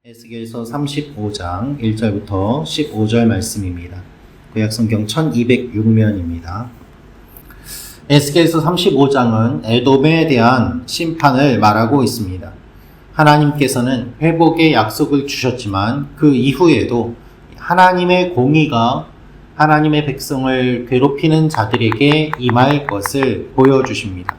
에스겔서 35장 1절부터 15절 말씀입니다. 구약성경 1206면입니다. 에스겔서 35장은 에돔에 대한 심판을 말하고 있습니다. 하나님께서는 회복의 약속을 주셨지만 그 이후에도 하나님의 공의가 하나님의 백성을 괴롭히는 자들에게 임할 것을 보여주십니다.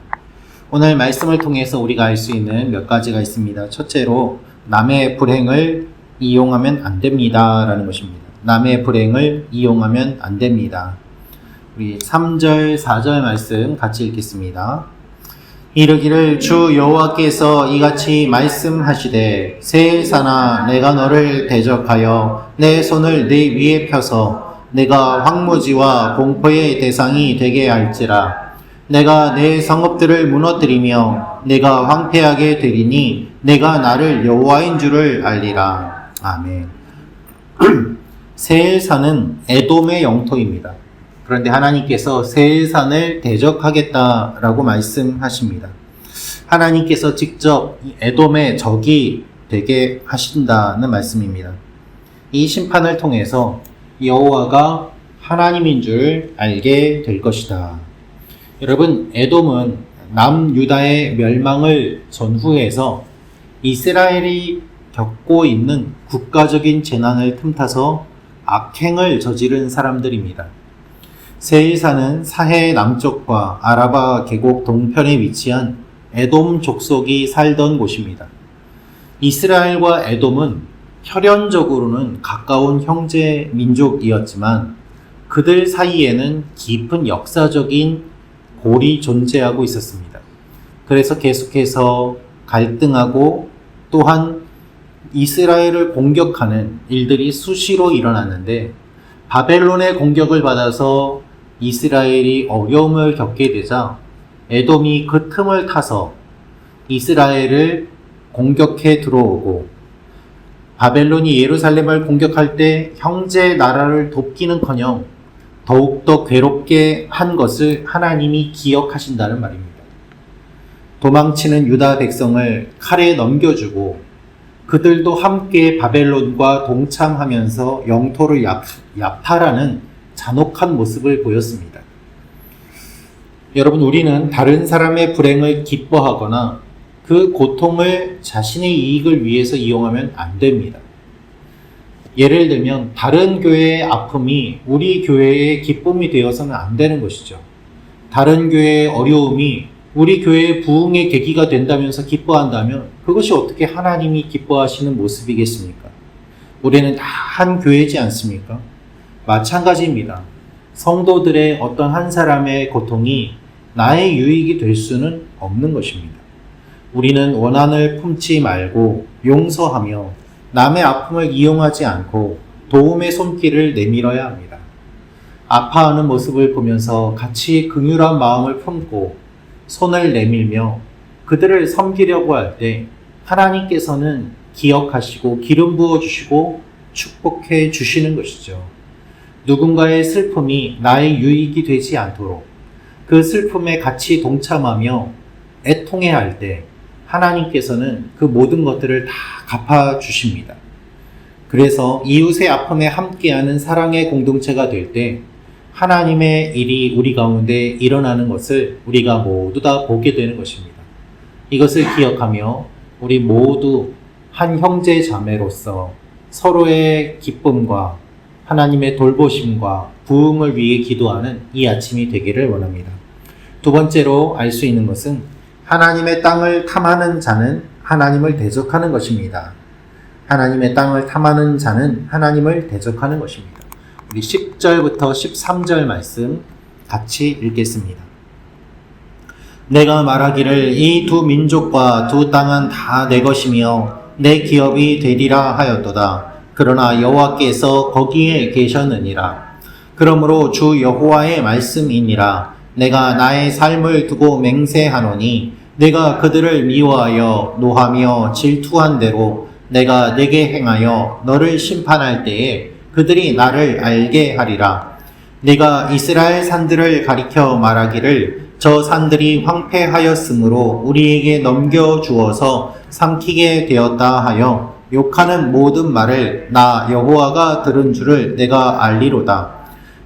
오늘 말씀을 통해서 우리가 알 수 있는 몇 가지가 있습니다. 첫째로 남의 불행을 이용하면 안 됩니다 라는 것입니다. 남의 불행을 이용하면 안 됩니다. 우리 3절 4절 말씀 같이 읽겠습니다. 이르기를 주 여호와께서 이같이 말씀하시되 세일사나 내가 너를 대적하여 내 손을 네 위에 펴서 내가 황무지와 공포의 대상이 되게 할지라. 내가 내 성읍들을 무너뜨리며 내가 황폐하게 되리니 내가 나를 여호와인 줄을 알리라. 아멘. 세일산은 에돔의 영토입니다. 그런데 하나님께서 세일산을 대적하겠다라고 말씀하십니다. 하나님께서 직접 에돔의 적이 되게 하신다는 말씀입니다. 이 심판을 통해서 여호와가 하나님인 줄 알게 될 것이다. 여러분, 에돔은 남유다의 멸망을 전후해서 이스라엘이 겪고 있는 국가적인 재난을 틈타서 악행을 저지른 사람들입니다. 세일산은 사해 남쪽과 아라바 계곡 동편에 위치한 에돔 족속이 살던 곳입니다. 이스라엘과 에돔은 혈연적으로는 가까운 형제 민족이었지만 그들 사이에는 깊은 역사적인 골이 존재하고 있었습니다. 그래서 계속해서 갈등하고 또한 이스라엘을 공격하는 일들이 수시로 일어났는데 바벨론의 공격을 받아서 이스라엘이 어려움을 겪게 되자 에돔이 그 틈을 타서 이스라엘을 공격해 들어오고 바벨론이 예루살렘을 공격할 때 형제 나라를 돕기는커녕 더욱더 괴롭게 한 것을 하나님이 기억하신다는 말입니다. 도망치는 유다 백성을 칼에 넘겨주고 그들도 함께 바벨론과 동참하면서 영토를 약탈하는 잔혹한 모습을 보였습니다. 여러분, 우리는 다른 사람의 불행을 기뻐하거나 그 고통을 자신의 이익을 위해서 이용하면 안 됩니다. 예를 들면 다른 교회의 아픔이 우리 교회의 기쁨이 되어서는 안 되는 것이죠. 다른 교회의 어려움이 우리 교회의 부흥의 계기가 된다면서 기뻐한다면 그것이 어떻게 하나님이 기뻐하시는 모습이겠습니까? 우리는 다 한 교회지 않습니까? 마찬가지입니다. 성도들의 어떤 한 사람의 고통이 나의 유익이 될 수는 없는 것입니다. 우리는 원한을 품지 말고 용서하며 남의 아픔을 이용하지 않고 도움의 손길을 내밀어야 합니다. 아파하는 모습을 보면서 같이 긍휼한 마음을 품고 손을 내밀며 그들을 섬기려고 할 때 하나님께서는 기억하시고 기름 부어주시고 축복해 주시는 것이죠. 누군가의 슬픔이 나의 유익이 되지 않도록 그 슬픔에 같이 동참하며 애통해 할 때 하나님께서는 그 모든 것들을 다 갚아주십니다. 그래서 이웃의 아픔에 함께하는 사랑의 공동체가 될 때 하나님의 일이 우리 가운데 일어나는 것을 우리가 모두 다 보게 되는 것입니다. 이것을 기억하며 우리 모두 한 형제 자매로서 서로의 기쁨과 하나님의 돌보심과 부흥을 위해 기도하는 이 아침이 되기를 원합니다. 두 번째로 알 수 있는 것은 하나님의 땅을 탐하는 자는 하나님을 대적하는 것입니다. 하나님의 땅을 탐하는 자는 하나님을 대적하는 것입니다. 우리 10절부터 13절 말씀 같이 읽겠습니다. 내가 말하기를 이 두 민족과 두 땅은 다 내 것이며 내 기업이 되리라 하였도다. 그러나 여호와께서 거기에 계셨느니라. 그러므로 주 여호와의 말씀이니라. 내가 나의 삶을 두고 맹세하노니 내가 그들을 미워하여 노하며 질투한 대로 내가 내게 행하여 너를 심판할 때에 그들이 나를 알게 하리라. 내가 이스라엘 산들을 가리켜 말하기를 저 산들이 황폐하였으므로 우리에게 넘겨주어서 삼키게 되었다 하여 욕하는 모든 말을 나 여호와가 들은 줄을 내가 알리로다.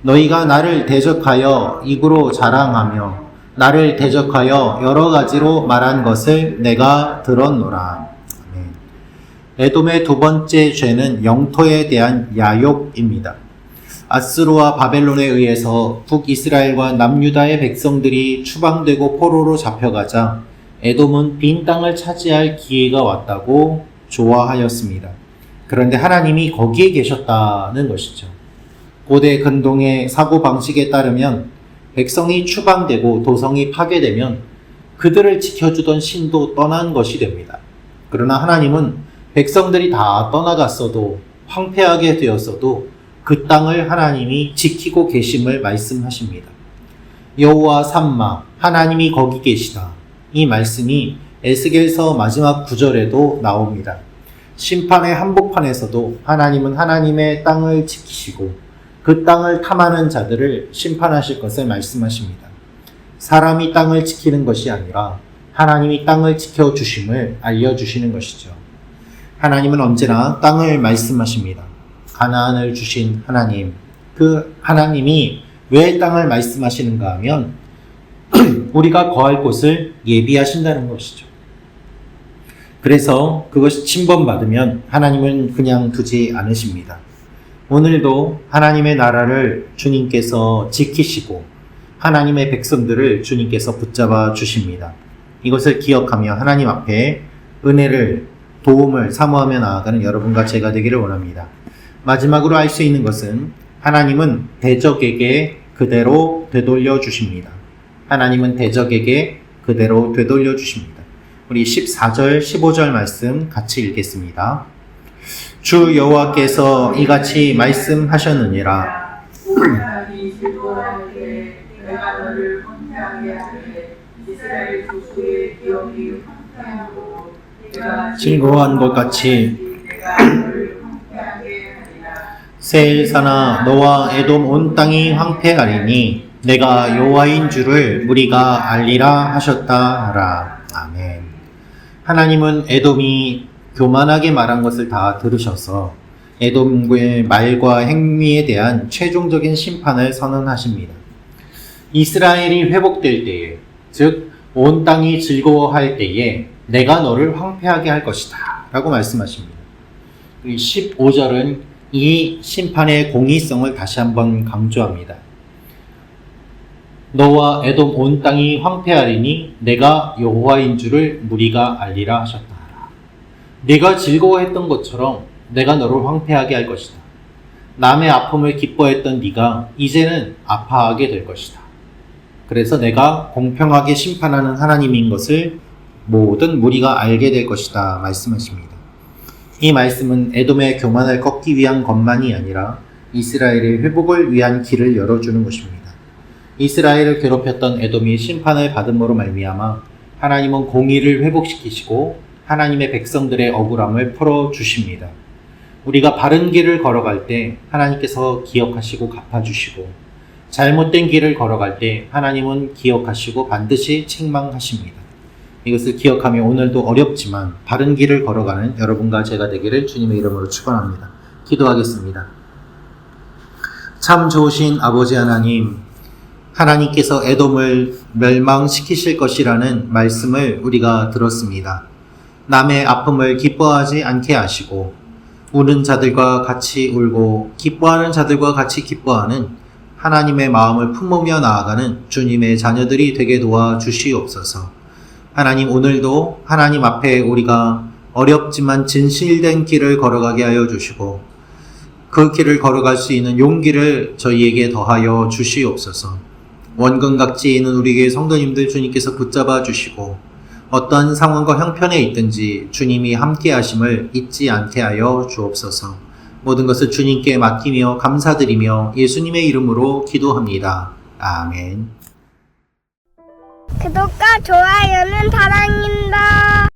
너희가 나를 대적하여 입으로 자랑하며 나를 대적하여 여러 가지로 말한 것을 내가 들었노라. 아멘. 에돔의 두 번째 죄는 영토에 대한 야욕입니다. 아스루와 바벨론에 의해서 북이스라엘과 남유다의 백성들이 추방되고 포로로 잡혀가자 에돔은 빈 땅을 차지할 기회가 왔다고 좋아하였습니다. 그런데 하나님이 거기에 계셨다는 것이죠. 고대 근동의 사고방식에 따르면 백성이 추방되고 도성이 파괴되면 그들을 지켜주던 신도 떠난 것이 됩니다. 그러나 하나님은 백성들이 다 떠나갔어도 황폐하게 되었어도 그 땅을 하나님이 지키고 계심을 말씀하십니다. 여호와 삼마 하나님이 거기 계시다. 이 말씀이 에스겔서 마지막 구절에도 나옵니다. 심판의 한복판에서도 하나님은 하나님의 땅을 지키시고 그 땅을 탐하는 자들을 심판하실 것을 말씀하십니다. 사람이 땅을 지키는 것이 아니라 하나님이 땅을 지켜주심을 알려주시는 것이죠. 하나님은 언제나 땅을 말씀하십니다. 가나안을 주신 하나님, 그 하나님이 왜 땅을 말씀하시는가 하면 우리가 거할 곳을 예비하신다는 것이죠. 그래서 그것이 침범받으면 하나님은 그냥 두지 않으십니다. 오늘도 하나님의 나라를 주님께서 지키시고 하나님의 백성들을 주님께서 붙잡아 주십니다. 이것을 기억하며 하나님 앞에 은혜를, 도움을 사모하며 나아가는 여러분과 제가 되기를 원합니다. 마지막으로 알 수 있는 것은 하나님은 대적에게 그대로 되돌려 주십니다. 하나님은 대적에게 그대로 되돌려 주십니다. 우리 14절, 15절 말씀 같이 읽겠습니다. 주 여호와께서 이같이 말씀하셨느니라. 내가 너를 황폐하게 하되 이스라엘 조수의 기업이 황폐하고 즐거워한 것 같이 세일사나 너와 에돔 온 땅이 황폐하리니 내가 여호와인 줄을 무리가 알리라 하셨다 하라. 아멘. 하나님은 에돔이 교만하게 말한 것을 다 들으셔서 에돔의 말과 행위에 대한 최종적인 심판을 선언하십니다. 이스라엘이 회복될 때에, 즉 온 땅이 즐거워할 때에 내가 너를 황폐하게 할 것이다 라고 말씀하십니다. 15절은 이 심판의 공의성을 다시 한번 강조합니다. 너와 에돔 온 땅이 황폐하리니 내가 여호와인 줄을 무리가 알리라 하셨다. 네가 즐거워했던 것처럼 내가 너를 황폐하게 할 것이다. 남의 아픔을 기뻐했던 네가 이제는 아파하게 될 것이다. 그래서 내가 공평하게 심판하는 하나님인 것을 모든 무리가 알게 될 것이다 말씀하십니다. 이 말씀은 에돔의 교만을 꺾기 위한 것만이 아니라 이스라엘의 회복을 위한 길을 열어주는 것입니다. 이스라엘을 괴롭혔던 에돔이 심판을 받음으로 말미암아 하나님은 공의를 회복시키시고 하나님의 백성들의 억울함을 풀어주십니다. 우리가 바른 길을 걸어갈 때 하나님께서 기억하시고 갚아주시고 잘못된 길을 걸어갈 때 하나님은 기억하시고 반드시 책망하십니다. 이것을 기억하며 오늘도 어렵지만 바른 길을 걸어가는 여러분과 제가 되기를 주님의 이름으로 축원합니다. 기도하겠습니다. 참 좋으신 아버지 하나님, 하나님께서 에돔을 멸망시키실 것이라는 말씀을 우리가 들었습니다. 남의 아픔을 기뻐하지 않게 하시고 우는 자들과 같이 울고 기뻐하는 자들과 같이 기뻐하는 하나님의 마음을 품으며 나아가는 주님의 자녀들이 되게 도와주시옵소서. 하나님, 오늘도 하나님 앞에 우리가 어렵지만 진실된 길을 걸어가게 하여 주시고 그 길을 걸어갈 수 있는 용기를 저희에게 더하여 주시옵소서. 원근각지에 있는 우리 교회 성도님들 주님께서 붙잡아 주시고 어떠한 상황과 형편에 있든지 주님이 함께 하심을 잊지 않게 하여 주옵소서. 모든 것을 주님께 맡기며 감사드리며 예수님의 이름으로 기도합니다. 아멘. 구독과 좋아요는 사랑입니다.